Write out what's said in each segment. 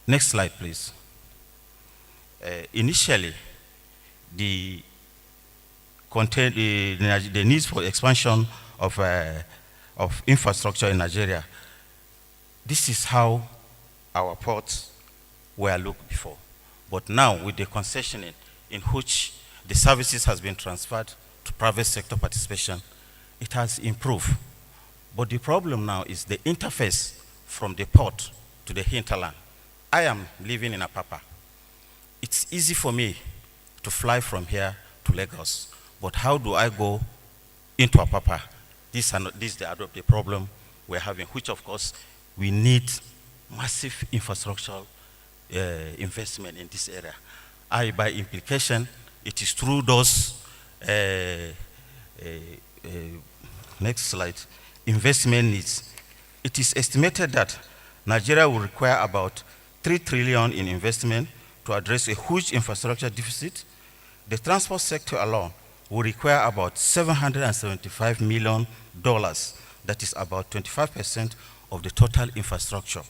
Next slide, please. Initially, the needs for expansion of infrastructure in Nigeria, this is how our ports were looked before. But now, with the concessioning in which the services has been transferred to private sector participation, it has improved. But the problem now is the interface from the port to the hinterland. I am living in Apapa. It's easy for me to fly from here to Lagos, but how do I go into Apapa? This is the problem we're having, which of course we need massive infrastructural investment in this area. By implication, it is through those, next slide, investment needs. It is estimated that Nigeria will require about 3 trillion in investment to address a huge infrastructure deficit. The transport sector alone will require about $775 million. That is about 25% of the total infrastructure.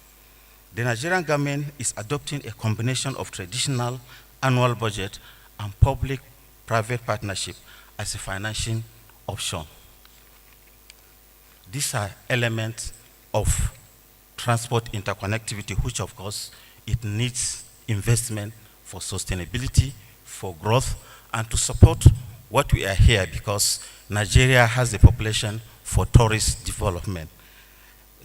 The Nigerian government is adopting a combination of traditional annual budget and public-private partnership as a financing option. These are elements of transport interconnectivity, which of course it needs investment for sustainability, for growth, and to support what we are here, because Nigeria has the population for tourist development.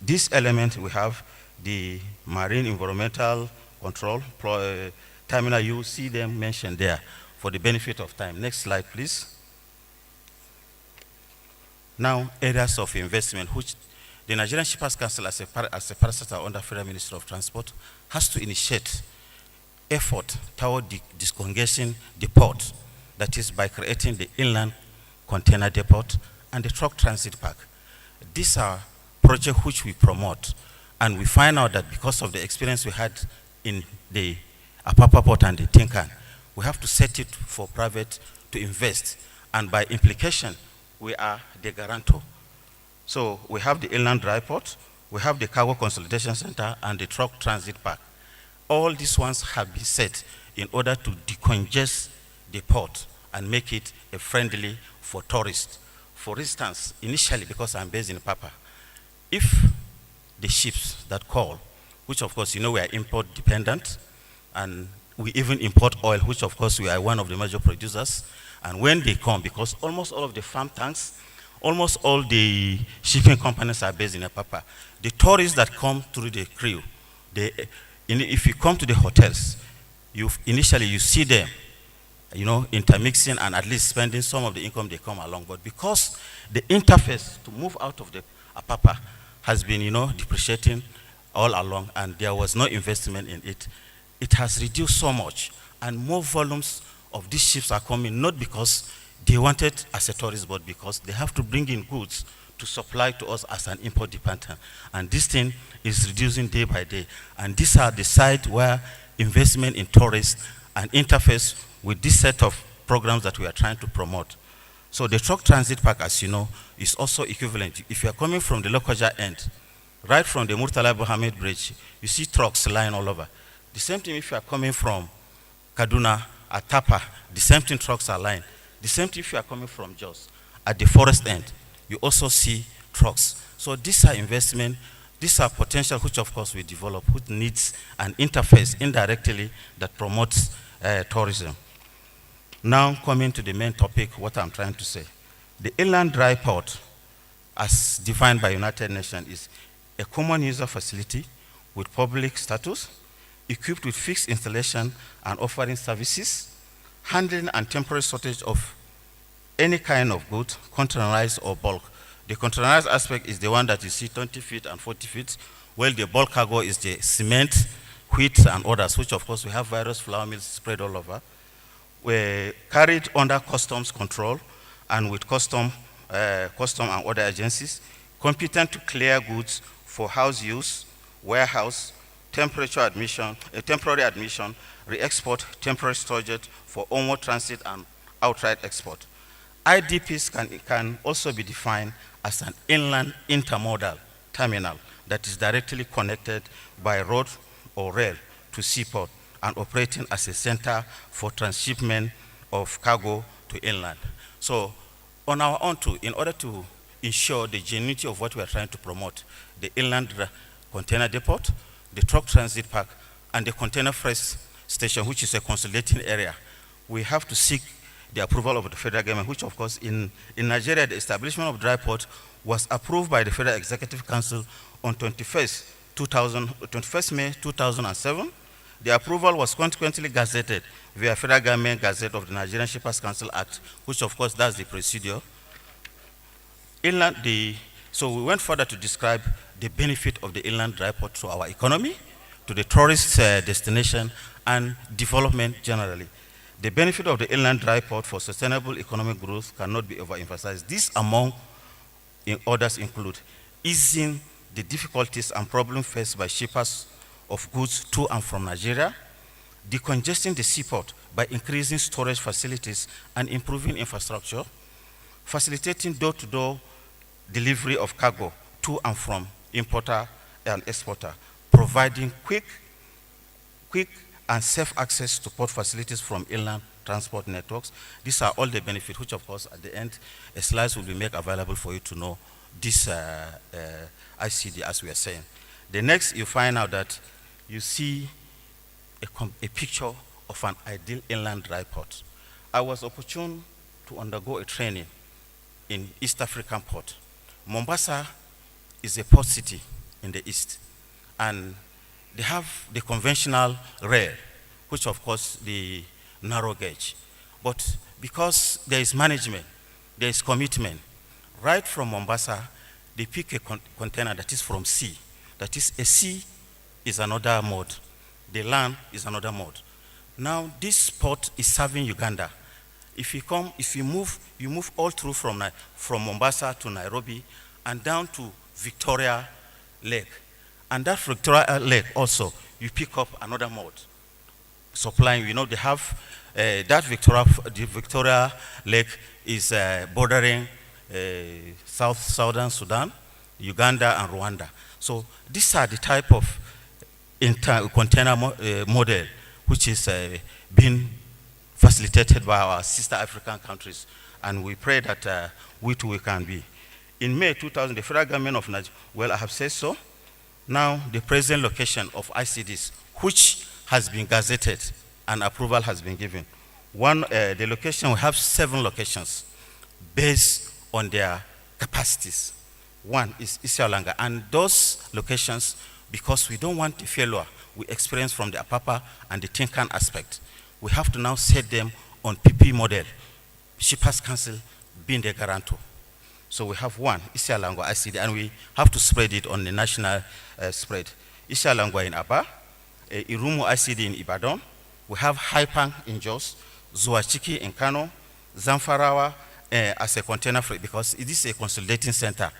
This element, we have the marine environmental control terminal. You see them mentioned there for the benefit of time. Next slide, please. Now, areas of investment, which the Nigerian Shippers Council, as a parastatal under Federal Ministry of Transport, has to initiate effort toward discongesting the port, that is by creating the inland container depot and the truck transit park. These are projects which we promote, and we find out that because of the experience we had in the Apapa port and the Tinkan, we have to set it for private to invest, and by implication, we are the guarantor. So we have the inland dry port, we have the cargo consolidation center, and the truck transit park. All these ones have been set in order to decongest the port and make it friendly for tourists. For instance, initially, because I'm based in Papa, if the ships that call, which of course, you know, we are import dependent, and we even import oil, which of course we are one of the major producers, and when they come, because almost all of the farm tanks, almost all the shipping companies are based in Apapa. The tourists that come through the crew, if you come to the hotels, initially you see them, you know, intermixing and at least spending some of the income they come along. But because the interface to move out of the Apapa has been, you know, depreciating all along, and there was no investment in it, it has reduced so much, and more volumes of these ships are coming, not because they want it as a tourist, but because they have to bring in goods to supply to us as an import dependent. And this thing is reducing day by day. And these are the sites where investment in tourists and interface with this set of programs that we are trying to promote. So the truck transit park, as you know, is also equivalent. If you are coming from the Lokoja end, right from the Murtala Mohammed Bridge, you see trucks lying all over. The same thing if you are coming from Kaduna, Atapa, the same thing trucks are lying. The same thing if you are coming from Jos. At the forest end, you also see trucks. So these are investment, these are potential which of course we develop, which needs an interface indirectly that promotes tourism. Now coming to the main topic, what I'm trying to say. The inland dry port, as defined by United Nations, is a common user facility with public status, equipped with fixed installation and offering services, handling and temporary storage of any kind of good, containerized or bulk. The containerized aspect is the one that you see 20 feet and 40 feet, while the bulk cargo is the cement, wheat, and others, which of course we have various flour mills spread all over. We're carried under customs control and with custom and other agencies, competent to clear goods for house use, warehouse, temporary admission, re-export, temporary storage for onward transit and outright export. IDPs can also be defined as an inland intermodal terminal that is directly connected by road or rail to seaport and operating as a center for transshipment of cargo to inland. So on our own too, in order to ensure the genuinity of what we are trying to promote, the inland container depot, the truck transit park, and the container freight station, which is a consolidating area, we have to seek the approval of the federal government, which of course in Nigeria, the establishment of dry port was approved by the Federal Executive Council on 21st May 2007. The approval was consequently gazetted via Federal Government Gazette of the Nigerian Shippers Council Act, which of course that's the procedure. So we went further to describe the benefit of the inland dry port to our economy, to the tourist destination, and development generally. The benefit of the inland dry port for sustainable economic growth cannot be overemphasized. These, among others, include easing the difficulties and problems faced by shippers of goods to and from Nigeria, decongesting the seaport by increasing storage facilities and improving infrastructure, facilitating door-to-door delivery of cargo to and from importer and exporter, providing quick and safe access to port facilities from inland transport networks. These are all the benefits, which of course at the end, a slide will be made available for you to know this ICD, as we are saying. The next, you find out that you see a picture of an ideal inland dry port. I was opportune to undergo a training in East African port. Mombasa is a port city in the east, and they have the conventional rail, which of course the narrow gauge. But because there is management, there is commitment, right from Mombasa, they pick a container that is from sea. That is, a sea is another mode. The land is another mode. Now this port is serving Uganda. If you move all through from Mombasa to Nairobi and down to Victoria Lake. And that Victoria Lake also, you pick up another mode. Supplying, they have the Victoria Lake is bordering southern Sudan, Uganda, and Rwanda. So these are the type of container model which is being facilitated by our sister African countries, and we pray that we too we can be. In May 2000, the federal government of Nigeria, well, I have said so. Now, the present location of ICDs, which has been gazetted and approval has been given. The location, we have 7 locations based on their capacities. One is Isialanga, and those locations, because we don't want the failure we experience from the Apapa and the Tinkan aspect, we have to now set them on PP model, Shippers Council being the guarantor. So we have one, Isialangwa ICD, and we have to spread it on the national spread. Isialangwa in Aba, Irumu ICD in Ibadan, we have Haipang in Jos, Zuachiki in Kano, Zamfarawa as a container freight, because it is a consolidating center.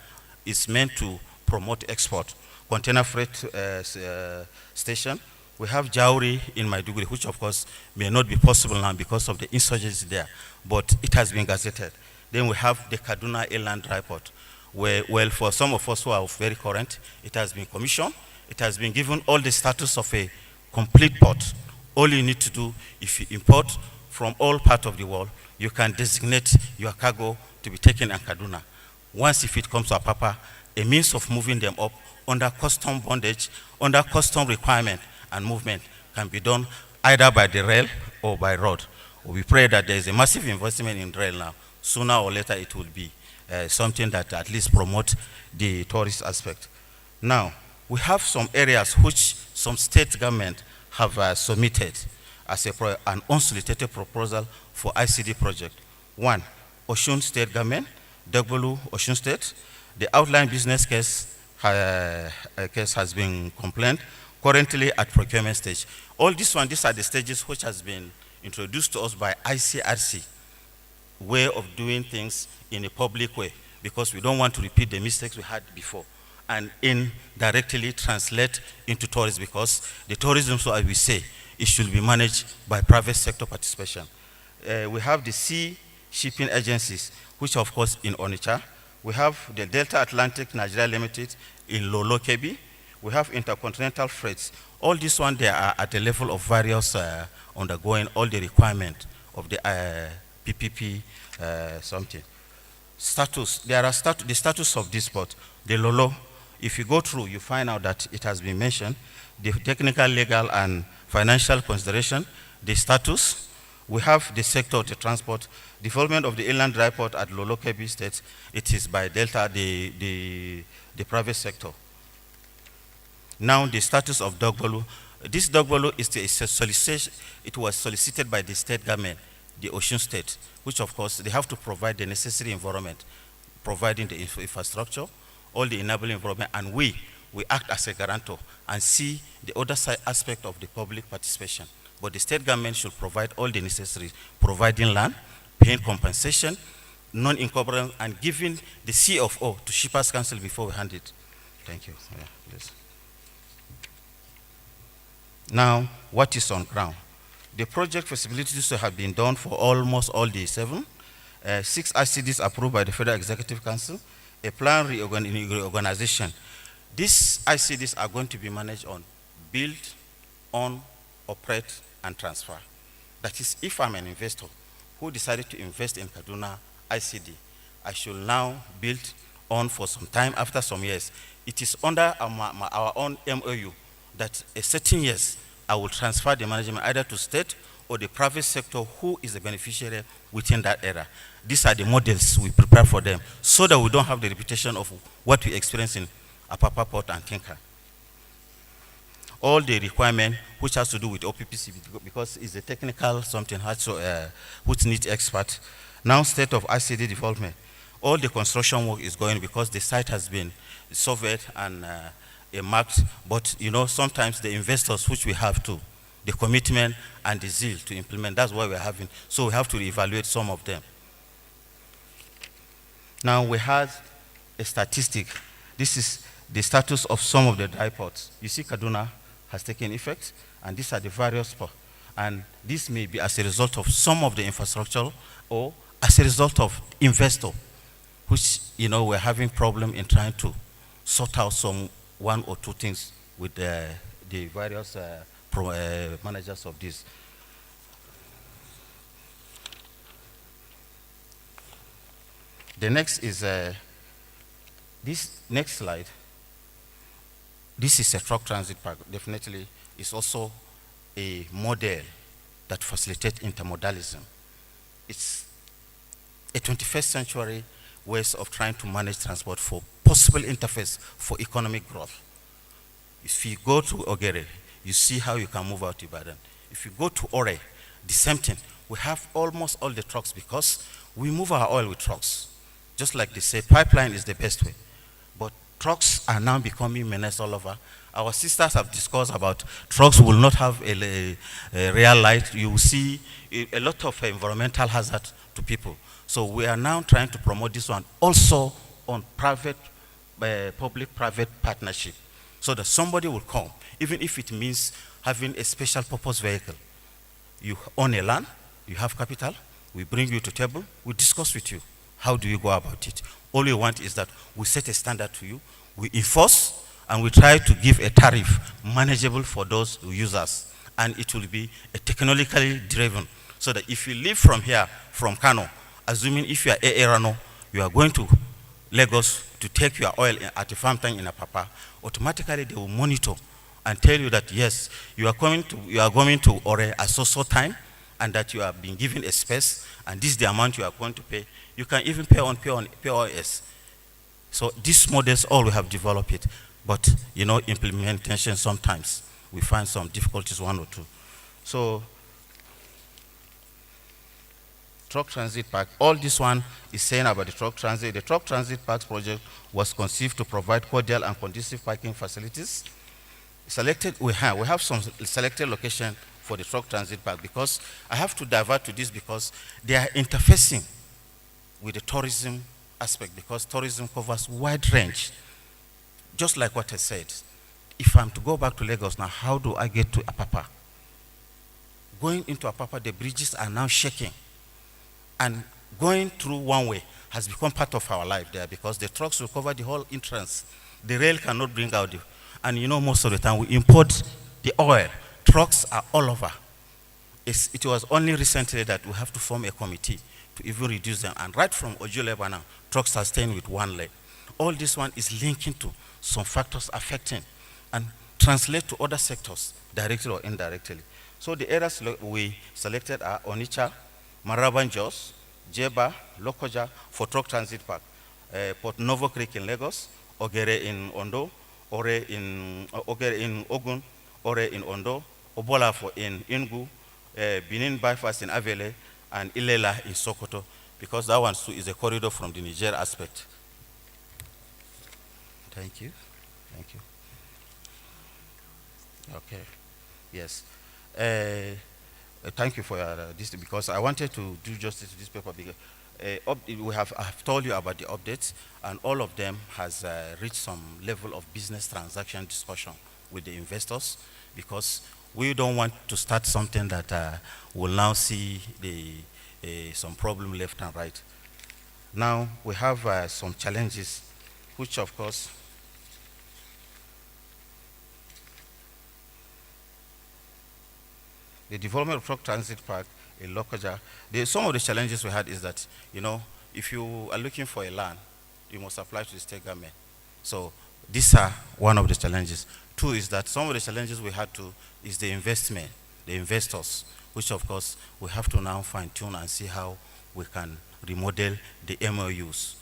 It's meant to promote export. Container freight station. We have Jauri in Maiduguri, which of course may not be possible now because of the insurgency there, but it has been gazetted. Then we have the Kaduna Inland Dry Port, where, well, for some of us who are very current, it has been commissioned. It has been given all the status of a complete port. All you need to do, if you import from all parts of the world, you can designate your cargo to be taken in Kaduna. Once if it comes to Apapa, a means of moving them up under custom bondage, under custom requirement and movement can be done either by the rail or by road. We pray that there is a massive investment in rail now. Sooner or later it will be something that at least promote the tourist aspect. Now, we have some areas which some state government have submitted as an unsolicited proposal for ICD project. One, Osun State Government, Dagbolu, Osun State. The outline business case has been complained, currently at procurement stage. All these are the stages which has been introduced to us by ICRC, way of doing things in a public way, because we don't want to repeat the mistakes we had before, and indirectly translate into tourism, because the tourism, so as we say, it should be managed by private sector participation. We have the sea shipping agencies, which of course in Onitsha. We have the Delta Atlantic Nigeria Limited in Lolo Kebi. We have intercontinental freights. All these one, they are at the level of various undergoing all the requirement of the PPP something. Status, there are the status of this port. The Lolo, if you go through, you find out that it has been mentioned, the technical, legal, and financial consideration, the status. We have the sector of the transport, development of the inland dry port at Lolo Kebbi State. It is by Delta, the private sector. Now the status of Dogbolu. This Dogbolu is a solicitation. It was solicited by the state government, the Osun State, which of course they have to provide the necessary environment, providing the infrastructure, all the enabling environment, and we act as a guarantor and see the other side aspect of the public participation. But the state government should provide all the necessary, providing land, paying compensation, non-encumbrance, and giving the CFO to Shippers Council before we hand it. Thank you. Yeah, please. Now, what is on ground? The project feasibilities have been done for almost all the 7. 6 ICDs approved by the Federal Executive Council, a plan reorganization. These ICDs are going to be managed on build, own, operate, and transfer. That is, if I'm an investor who decided to invest in Kaduna ICD, I should now build on for some time after some years. It is under our own MOU that a certain years I will transfer the management either to state or the private sector who is the beneficiary within that era. These are the models we prepare for them so that we don't have the reputation of what we experience in Apapa Port and Tinker. All the requirement which has to do with OPPC because it's a technical something which needs expert. Now state of ICD development. All the construction work is going because the site has been surveyed and marked, but you know, sometimes the investors which we have to, the commitment and the zeal to implement, that's why we're having, so we have to evaluate some of them. Now we have a statistic. This is the status of some of the dry ports. You see Kaduna has taken effect, and these are the various ports. And this may be as a result of some of the infrastructure or as a result of investor, which, you know, we're having problem in trying to sort out some 1 or 2 things with the various managers of this. The next is this next slide. This is a truck transit park. Definitely, it's also a model that facilitates intermodalism. It's a 21st century ways of trying to manage transport for possible interface for economic growth. If you go to Ogere, you see how you can move out Ibadan. If you go to Ore, the same thing. We have almost all the trucks because we move our oil with trucks. Just like they say, pipeline is the best way. But trucks are now becoming menace all over. Our sisters have discussed about trucks will not have a real light. You will see a lot of environmental hazard to people. So we are now trying to promote this one also on private, public-private partnership, so that somebody will come, even if it means having a special purpose vehicle. You own a land, you have capital, we bring you to table, we discuss with you. How do you go about it? All we want is that we set a standard to you, we enforce, and we try to give a tariff manageable for those users. And it will be technologically driven, so that if you leave from here, from Kano, assuming if you are Erano, you are going to Lagos to take your oil at a farm tank in Apapa, automatically they will monitor and tell you that yes, you are going to Ore at so time, and that you have been given a space, and this is the amount you are going to pay. You can even pay on POS. So these models all we have developed it, but you know, implementation sometimes we find some difficulties, 1 or 2. So truck transit park, all this one is saying about the truck transit. The truck transit parks project was conceived to provide cordial and conducive parking facilities. We have some selected location for the truck transit park, because I have to divert to this because they are interfacing with the tourism aspect, because tourism covers wide range. Just like what I said, if I'm to go back to Lagos now, how do I get to Apapa? Going into Apapa, the bridges are now shaking. And going through one way has become part of our life there, because the trucks will cover the whole entrance. The rail cannot bring out the, And you know, most of the time we import the oil. Trucks are all over. It was only recently that we have to form a committee to even reduce them. And right from Ojo Lebanon, trucks are staying with one leg. All this one is linking to some factors affecting and translate to other sectors, directly or indirectly. So the areas we selected are Onitsha, Maraban Jos, Jeba, Lokoja for truck transit park, Port Novo Creek in Lagos, Ogere in Ondo, Ogere in Ogun, Ore in Ondo, Obola in Ingu, Benin bypass in Avele, and Ilela in Sokoto, because that one too is a corridor from the Niger aspect. Thank you. Thank you. Okay. Yes. Thank you for this, because I wanted to do justice to this paper, because I've told you about the updates, and all of them has reached some level of business transaction discussion with the investors, because we don't want to start something that will now see some problem left and right. Now we have some challenges, which of course the development of truck transit park in Lokoja. Some of the challenges we had is that, you know, if you are looking for a land, you must apply to the state government. So these are one of the challenges. Two is that some of the challenges we had to is the investment, the investors, which of course we have to now fine tune and see how we can remodel the MOUs.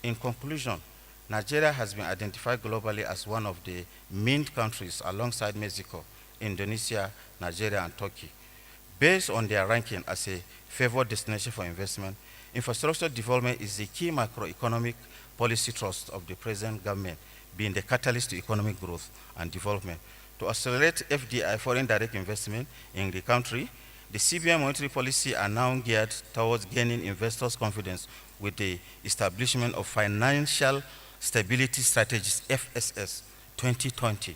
In conclusion, Nigeria has been identified globally as one of the main countries alongside Mexico, Indonesia, Nigeria, and Turkey. Based on their ranking as a favored destination for investment, infrastructure development is the key macroeconomic policy thrust of the present government, being the catalyst to economic growth and development. To accelerate FDI, foreign direct investment, in the country, the CBN monetary policy are now geared towards gaining investors' confidence with the establishment of Financial Stability Strategies, FSS 2020.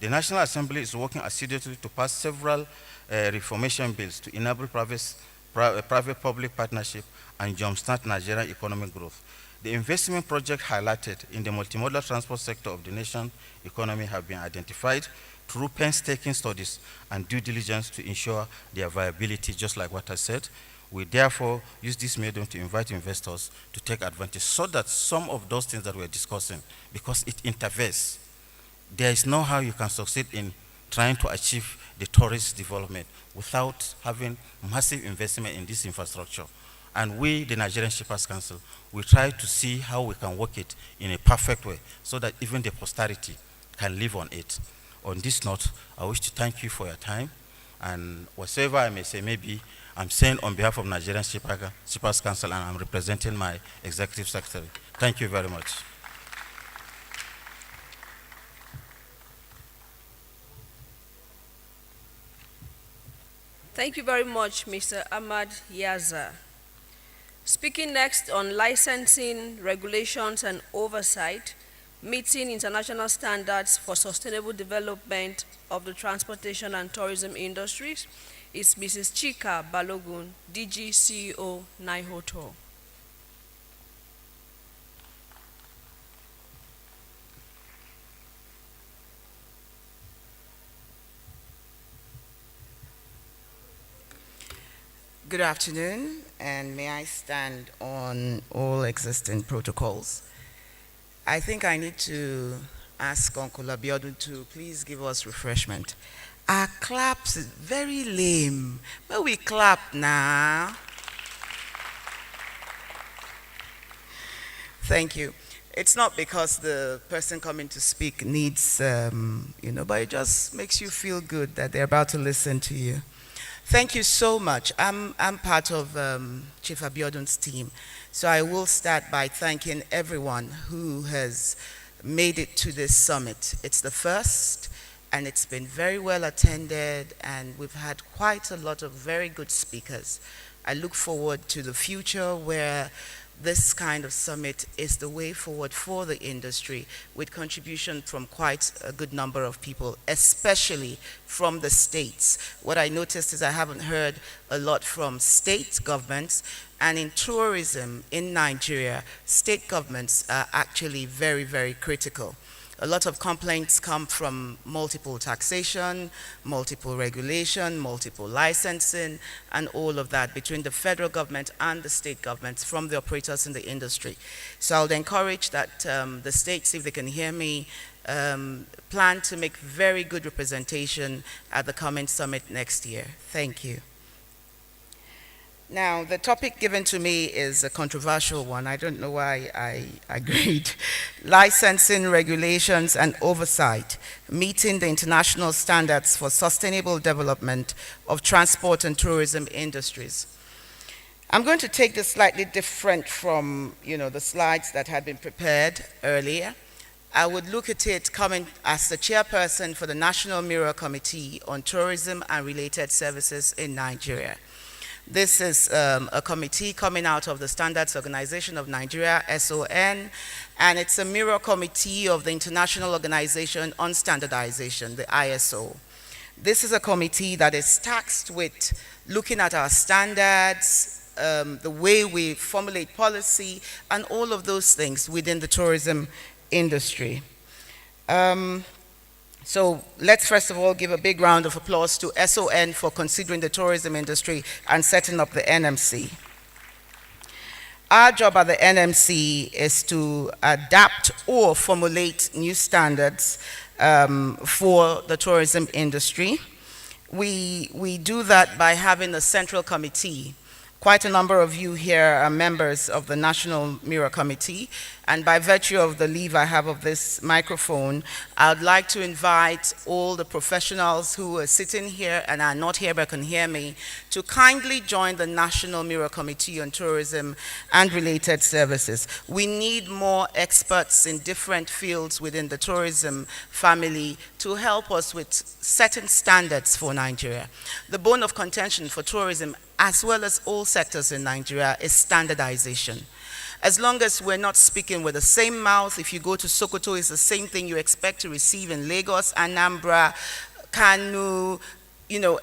The National Assembly is working assiduously to pass several reformation bills to enable private-public partnership and jumpstart Nigerian economic growth. The investment project highlighted in the multimodal transport sector of the nation's economy have been identified through painstaking studies and due diligence to ensure their viability, just like what I said. We therefore use this medium to invite investors to take advantage, so that some of those things that we're discussing, because it interferes, there is no how you can succeed in trying to achieve the tourist development without having massive investment in this infrastructure. And we, the Nigerian Shippers Council, we try to see how we can work it in a perfect way so that even the posterity can live on it. On this note, I wish to thank you for your time, and whatever I may say, maybe I'm saying on behalf of Nigerian Shippers Council, and I'm representing my executive secretary. Thank you very much. Thank you very much, Mr. Ahmad Yaza. Speaking next on licensing, regulations, and oversight, meeting international standards for sustainable development of the transportation and tourism industries, is Mrs. Chika Balogun, DG CEO, Naihoto. Good afternoon, and may I stand on all existing protocols. I think I need to ask Uncle Abiodun to please give us refreshment. Our claps is very lame, but we clap now. Thank you. It's not because the person coming to speak needs, but it just makes you feel good that they're about to listen to you. Thank you so much. I'm part of Chief Abiodun's team, so I will start by thanking everyone who has made it to this summit. It's the first, and it's been very well attended, and we've had quite a lot of very good speakers. I look forward to the future where this kind of summit is the way forward for the industry, with contribution from quite a good number of people, especially from the states. What I noticed is I haven't heard a lot from state governments, and in tourism in Nigeria, state governments are actually very, very critical. A lot of complaints come from multiple taxation, multiple regulation, multiple licensing, and all of that between the federal government and the state governments from the operators in the industry. So I would encourage that the states, if they can hear me, plan to make very good representation at the coming summit next year. Thank you. Now, the topic given to me is a controversial one. I don't know why I agreed. Licensing, regulations, and oversight, meeting the international standards for sustainable development of transport and tourism industries. I'm going to take this slightly different from, the slides that had been prepared earlier. I would look at it coming as the chairperson for the National Mirror Committee on Tourism and Related Services in Nigeria. This is a committee coming out of the Standards Organization of Nigeria, SON, and it's a mirror committee of the International Organization on Standardization, the ISO. This is a committee that is tasked with looking at our standards, the way we formulate policy, and all of those things within the tourism industry. So let's first of all give a big round of applause to SON for considering the tourism industry and setting up the NMC. Our job at the NMC is to adapt or formulate new standards for the tourism industry. We do that by having a central committee. Quite a number of you here are members of the National Mirror Committee, and by virtue of the leave I have of this microphone, I'd like to invite all the professionals who are sitting here and are not here but can hear me to kindly join the National Mirror Committee on Tourism and Related Services. We need more experts in different fields within the tourism family to help us with setting standards for Nigeria. The bone of contention for tourism, as well as all sectors in Nigeria, is standardization. As long as we're not speaking with the same mouth, if you go to Sokoto, it's the same thing you expect to receive in Lagos, Anambra, Kanu,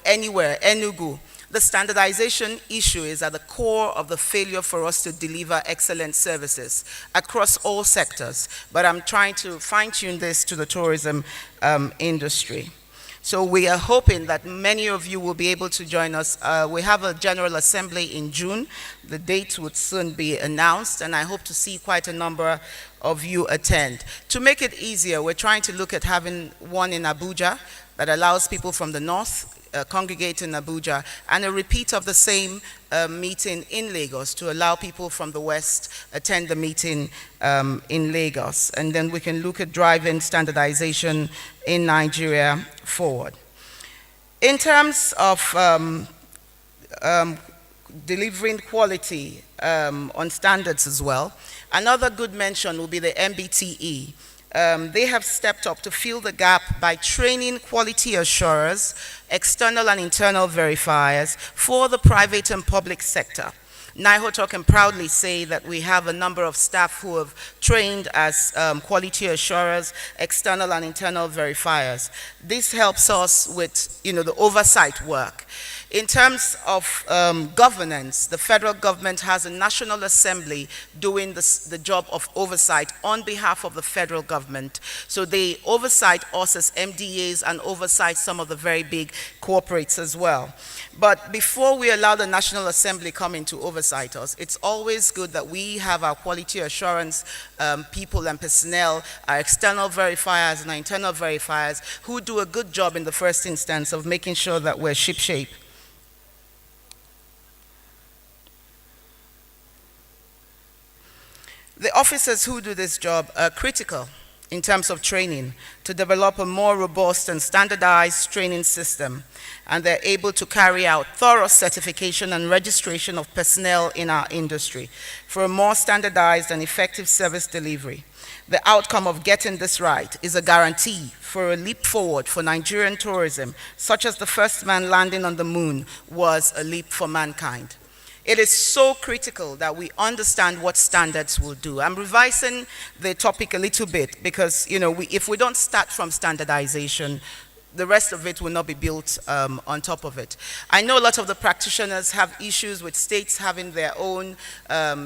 anywhere, Enugu. The standardization issue is at the core of the failure for us to deliver excellent services across all sectors. But I'm trying to fine-tune this to the tourism industry. So we are hoping that many of you will be able to join us. We have a General Assembly in June. The date would soon be announced, and I hope to see quite a number of you attend. To make it easier, we're trying to look at having one in Abuja that allows people from the north congregate in Abuja, and a repeat of the same meeting in Lagos to allow people from the west attend the meeting in Lagos. And then we can look at driving standardization in Nigeria forward. In terms of delivering quality on standards as well, another good mention will be the MBTE. They have stepped up to fill the gap by training quality assurers, external and internal verifiers for the private and public sector. NIHOTO can proudly say that we have a number of staff who have trained as quality assurers, external and internal verifiers. This helps us with the oversight work. In terms of governance, the federal government has a National Assembly doing the job of oversight on behalf of the federal government. So they oversight us as MDAs and oversight some of the very big corporates as well. But before we allow the National Assembly come in to oversight us, it's always good that we have our quality assurance people and personnel, our external verifiers and our internal verifiers, who do a good job in the first instance of making sure that we're shipshape. The officers who do this job are critical in terms of training to develop a more robust and standardized training system, and they're able to carry out thorough certification and registration of personnel in our industry for a more standardized and effective service delivery. The outcome of getting this right is a guarantee for a leap forward for Nigerian tourism, such as the first man landing on the moon was a leap for mankind. It is so critical that we understand what standards will do. I'm revising the topic a little bit because, if we don't start from standardization, the rest of it will not be built on top of it. I know a lot of the practitioners have issues with states having their own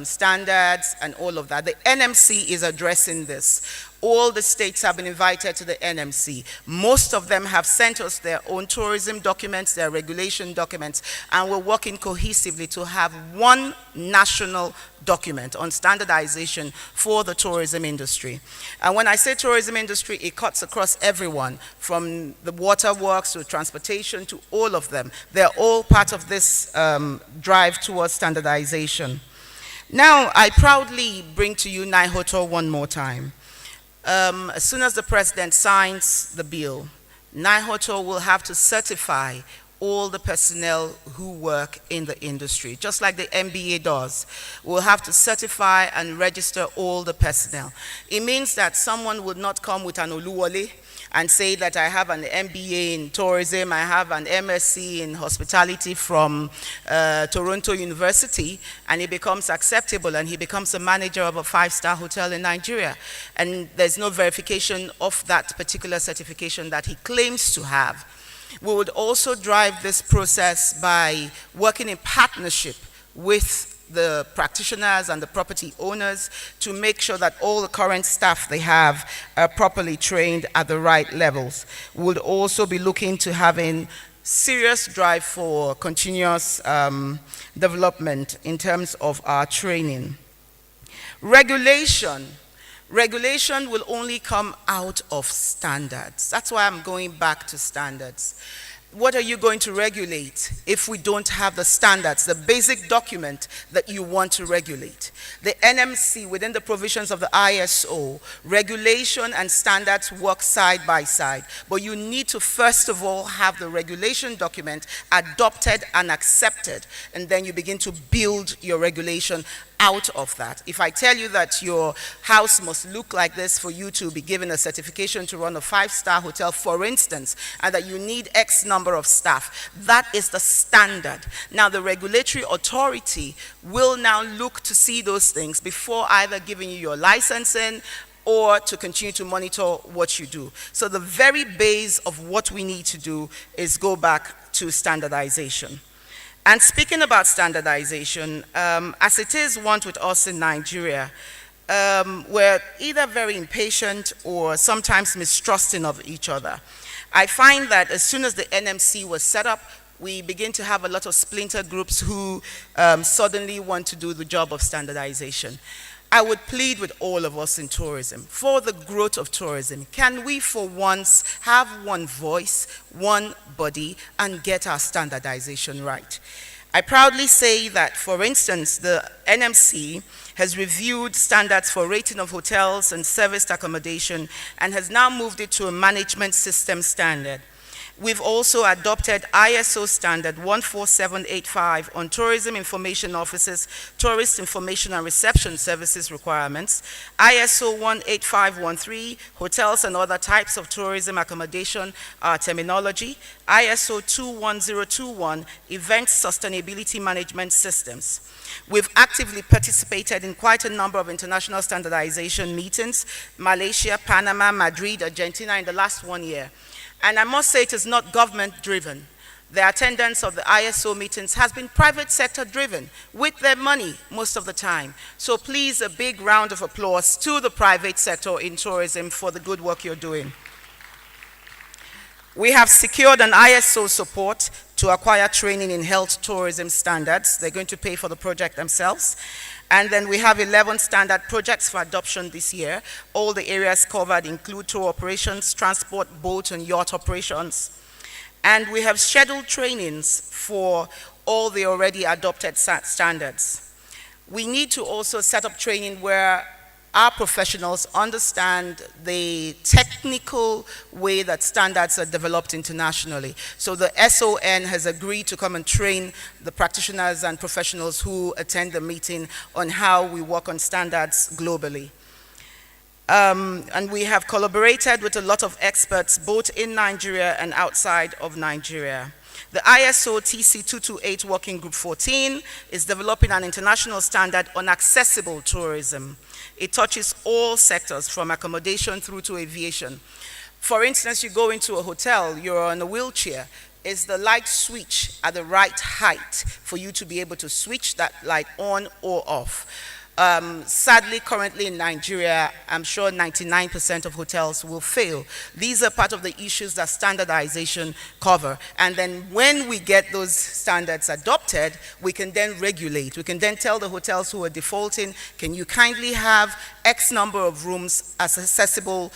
standards and all of that. The NMC is addressing this. All the states have been invited to the NMC. Most of them have sent us their own tourism documents, their regulation documents, and we're working cohesively to have one national document on standardization for the tourism industry. And when I say tourism industry, it cuts across everyone, from the waterworks to transportation to all of them. They're all part of this drive towards standardization. Now, I proudly bring to you NIHOTO one more time. As soon as the president signs the bill, NIHOTO will have to certify all the personnel who work in the industry, just like the MBA does. We'll have to certify and register all the personnel. It means that someone would not come with an Oluwole and say that I have an MBA in tourism, I have an MSc in hospitality from Toronto University, and he becomes acceptable and he becomes a manager of a 5-star hotel in Nigeria. And there's no verification of that particular certification that he claims to have. We would also drive this process by working in partnership with the practitioners and the property owners to make sure that all the current staff they have are properly trained at the right levels. We would also be looking to having serious drive for continuous development in terms of our training. Regulation will only come out of standards. That's why I'm going back to standards. What are you going to regulate if we don't have the standards, the basic document that you want to regulate? The NMC, within the provisions of the ISO, regulation and standards work side by side. But you need to first of all have the regulation document adopted and accepted, and then you begin to build your regulation out of that. If I tell you that your house must look like this for you to be given a certification to run a 5-star hotel, for instance, and that you need X number of staff, that is the standard. Now the regulatory authority will now look to see those things before either giving you your licensing or to continue to monitor what you do. So the very base of what we need to do is go back to standardization. And speaking about standardization, as it is wont with us in Nigeria, we're either very impatient or sometimes mistrusting of each other. I find that as soon as the NMC was set up, we begin to have a lot of splinter groups who suddenly want to do the job of standardization. I would plead with all of us in tourism, for the growth of tourism, can we for once have one voice, one body, and get our standardization right? I proudly say that, for instance, the NMC has reviewed standards for rating of hotels and serviced accommodation and has now moved it to a management system standard. We've also adopted ISO standard 14785 on tourism information offices, tourist information and reception services requirements, ISO 18513, hotels and other types of tourism accommodation terminology, ISO 21021, event sustainability management systems. We've actively participated in quite a number of international standardization meetings, Malaysia, Panama, Madrid, Argentina in the last 1 year. And I must say it is not government-driven. The attendance of the ISO meetings has been private sector-driven, with their money most of the time. So please, a big round of applause to the private sector in tourism for the good work you're doing. We have secured an ISO support to acquire training in health tourism standards. They're going to pay for the project themselves. And then we have 11 standard projects for adoption this year. All the areas covered include tour operations, transport, boat and yacht operations. And we have scheduled trainings for all the already adopted standards. We need to also set up training where our professionals understand the technical way that standards are developed internationally. So the SON has agreed to come and train the practitioners and professionals who attend the meeting on how we work on standards globally. And we have collaborated with a lot of experts, both in Nigeria and outside of Nigeria. The ISO TC 228 Working Group 14 is developing an international standard on accessible tourism. It touches all sectors, from accommodation through to aviation. For instance, you go into a hotel, you're on a wheelchair. Is the light switch at the right height for you to be able to switch that light on or off? Sadly, currently in Nigeria, I'm sure 99% of hotels will fail. These are part of the issues that standardization cover. And then when we get those standards adopted, we can then regulate. We can then tell the hotels who are defaulting, can you kindly have X number of rooms as accessible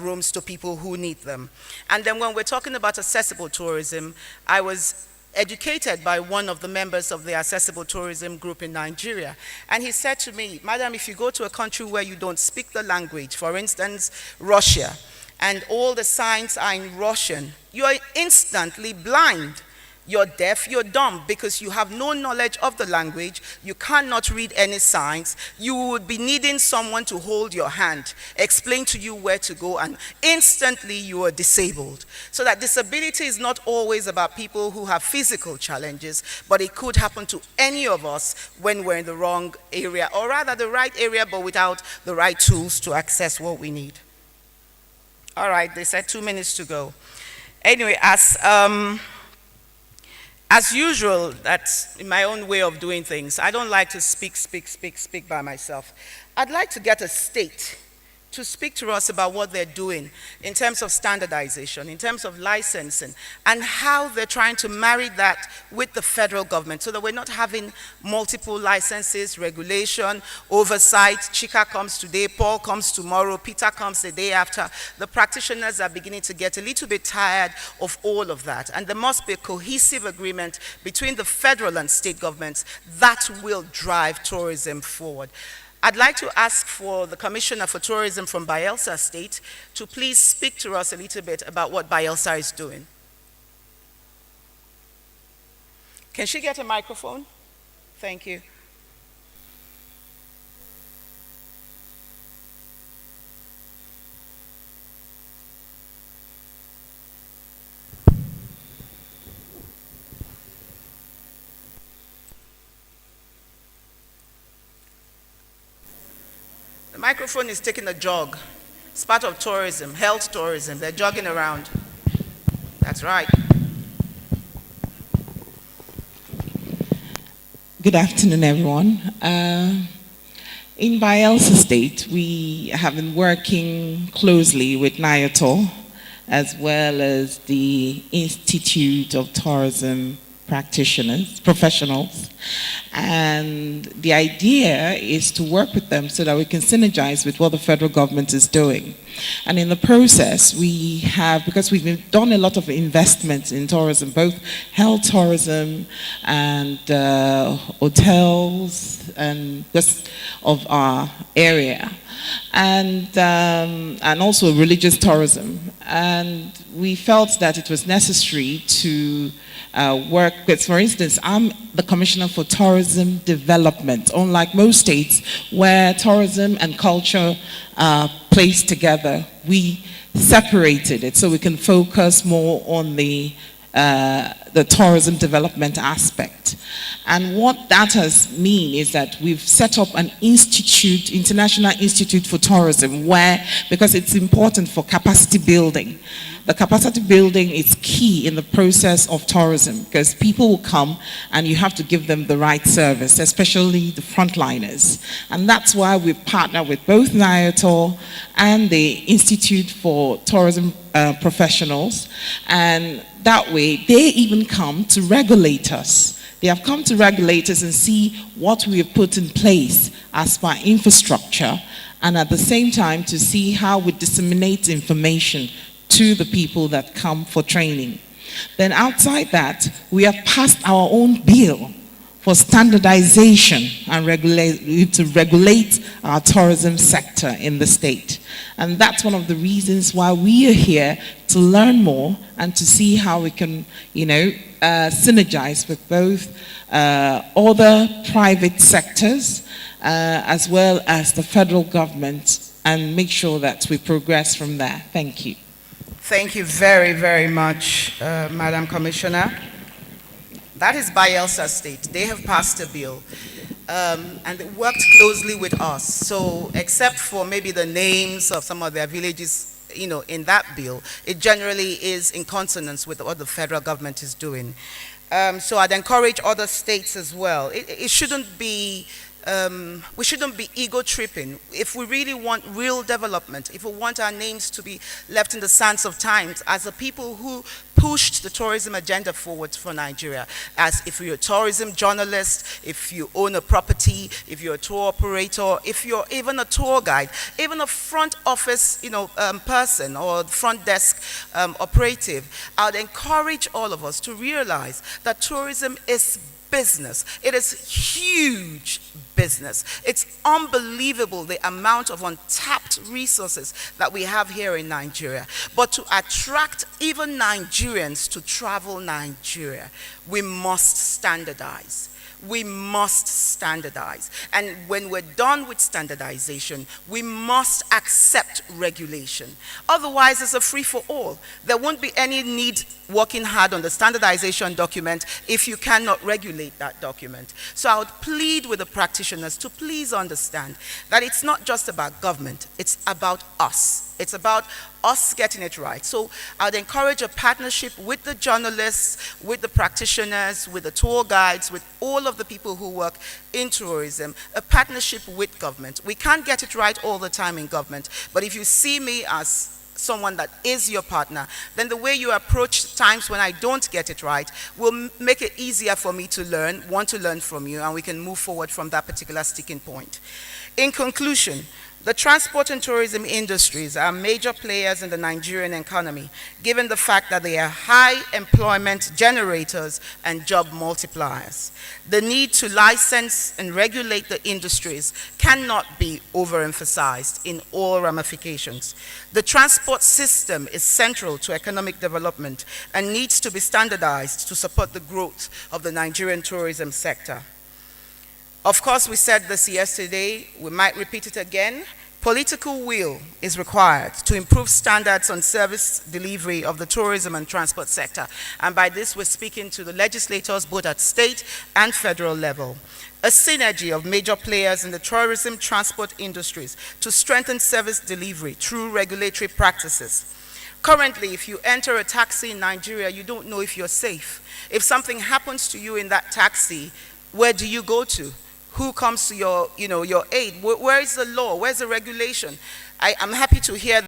rooms to people who need them. And then when we're talking about accessible tourism, I was educated by one of the members of the accessible tourism group in Nigeria. And he said to me, Madam, if you go to a country where you don't speak the language, for instance, Russia, and all the signs are in Russian, you are instantly blind. You're deaf, you're dumb, because you have no knowledge of the language, you cannot read any signs, you would be needing someone to hold your hand, explain to you where to go, and instantly you are disabled. So that disability is not always about people who have physical challenges, but it could happen to any of us when we're in the wrong area, or rather the right area, but without the right tools to access what we need. All right, they said 2 minutes to go. Anyway, as usual, that's in my own way of doing things. I don't like to speak by myself. I'd like to get a state to speak to us about what they're doing in terms of standardization, in terms of licensing, and how they're trying to marry that with the federal government so that we're not having multiple licenses, regulation, oversight. Chika comes today, Paul comes tomorrow, Peter comes the day after. The practitioners are beginning to get a little bit tired of all of that, and there must be a cohesive agreement between the federal and state governments that will drive tourism forward. I'd like to ask for the Commissioner for Tourism from Bayelsa State to please speak to us a little bit about what Bayelsa is doing. Can she get a microphone? Thank you. The microphone is taking a jog. It's part of tourism, health tourism. They're jogging around. That's right. Good afternoon, everyone. In Bayelsa State, we have been working closely with NIATOR as well as the Institute of Tourism Professionals. And the idea is to work with them so that we can synergize with what the federal government is doing. And in the process, we have, because we've done a lot of investments in tourism, both health tourism and hotels and just of our area, and also religious tourism. And we felt that it was necessary to work with, for instance, I'm the Commissioner for Tourism Development. Unlike most states where tourism and culture are placed together, we separated it so we can focus more on the tourism development aspect. And what that has mean is that we've set up an institute, International Institute for Tourism, where, because it's important for capacity building. The capacity building is key in the process of tourism because people will come and you have to give them the right service, especially the frontliners. And that's why we partner with both NIATOR and the Institute for Tourism Professionals. And that way, they even come to regulate us. They have come to regulate us and see what we have put in place as per infrastructure, and at the same time to see how we disseminate information to the people that come for training. Then outside that, we have passed our own bill for standardization and to regulate our tourism sector in the state. And that's one of the reasons why we are here, to learn more and to see how we can, synergize with both other private sectors as well as the federal government and make sure that we progress from there. Thank you. Thank you very, very much, Madam Commissioner. That is Bayelsa State. They have passed a bill, and they worked closely with us. So except for maybe the names of some of their villages, in that bill, it generally is in consonance with what the federal government is doing. So I'd encourage other states as well. It shouldn't be we shouldn't be ego tripping. If we really want real development, if we want our names to be left in the sands of times as the people who pushed the tourism agenda forward for Nigeria, as if you're a tourism journalist, if you own a property, if you're a tour operator, if you're even a tour guide, even a front office, person or front desk operative, I would encourage all of us to realize that tourism is business. It is huge business. It's unbelievable the amount of untapped resources that we have here in Nigeria. But to attract even Nigerians to travel Nigeria, we must standardize. We must standardize. And when we're done with standardization, we must accept regulation. Otherwise, it's a free-for-all. There won't be any need working hard on the standardization document if you cannot regulate that document. So I would plead with the practitioners to please understand that it's not just about government, it's about us. It's about us getting it right. So I'd encourage a partnership with the journalists, with the practitioners, with the tour guides, with all of the people who work in tourism, a partnership with government. We can't get it right all the time in government, but if you see me as someone that is your partner, then the way you approach times when I don't get it right will make it easier for me to learn, want to learn from you, and we can move forward from that particular sticking point. In conclusion, the transport and tourism industries are major players in the Nigerian economy, given the fact that they are high employment generators and job multipliers. The need to license and regulate the industries cannot be overemphasized in all ramifications. The transport system is central to economic development and needs to be standardized to support the growth of the Nigerian tourism sector. Of course, we said this yesterday, we might repeat it again. Political will is required to improve standards on service delivery of the tourism and transport sector. And by this, we're speaking to the legislators both at state and federal level. A synergy of major players in the tourism transport industries to strengthen service delivery through regulatory practices. Currently, if you enter a taxi in Nigeria, you don't know if you're safe. If something happens to you in that taxi, where do you go to? Who comes to your aid? Where is the law? Where's the regulation? I'm happy to hear